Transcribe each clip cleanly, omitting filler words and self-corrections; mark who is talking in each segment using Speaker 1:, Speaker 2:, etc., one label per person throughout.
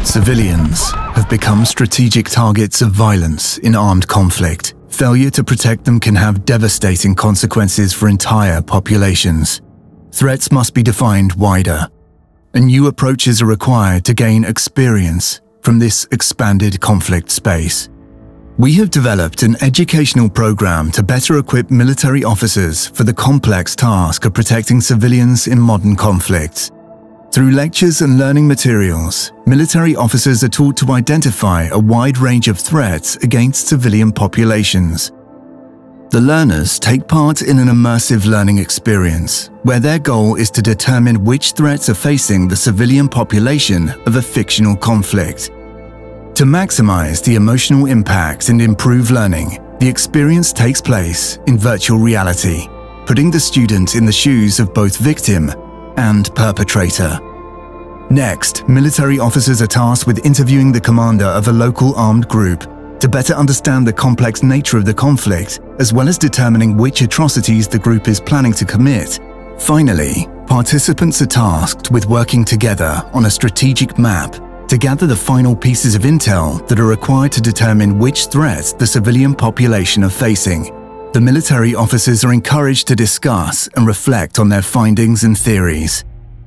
Speaker 1: Civilians have become strategic targets of violence in armed conflict. Failure to protect them can have devastating consequences for entire populations. Threats must be defined wider, and new approaches are required to gain experience from this expanded conflict space. We have developed an educational program to better equip military officers for the complex task of protecting civilians in modern conflicts. Through lectures and learning materials, military officers are taught to identify a wide range of threats against civilian populations. The learners take part in an immersive learning experience, where their goal is to determine which threats are facing the civilian population of a fictional conflict. To maximize the emotional impact and improve learning, the experience takes place in virtual reality, putting the student in the shoes of both victim and perpetrator. Next, military officers are tasked with interviewing the commander of a local armed group to better understand the complex nature of the conflict, as well as determining which atrocities the group is planning to commit. Finally, participants are tasked with working together on a strategic map to gather the final pieces of intel that are required to determine which threats the civilian population are facing. The military officers are encouraged to discuss and reflect on their findings and theories.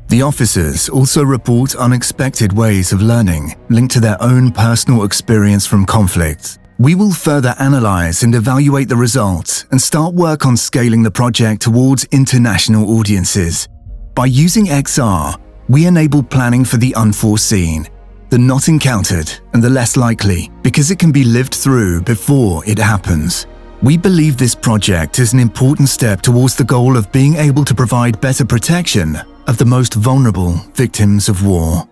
Speaker 1: The officers also report unexpected ways of learning linked to their own personal experience from conflicts. We will further analyze and evaluate the results and start work on scaling the project towards international audiences. By using XR, we enable planning for the unforeseen, the not encountered, and the less likely, because it can be lived through before it happens. We believe this project is an important step towards the goal of being able to provide better protection of the most vulnerable victims of war.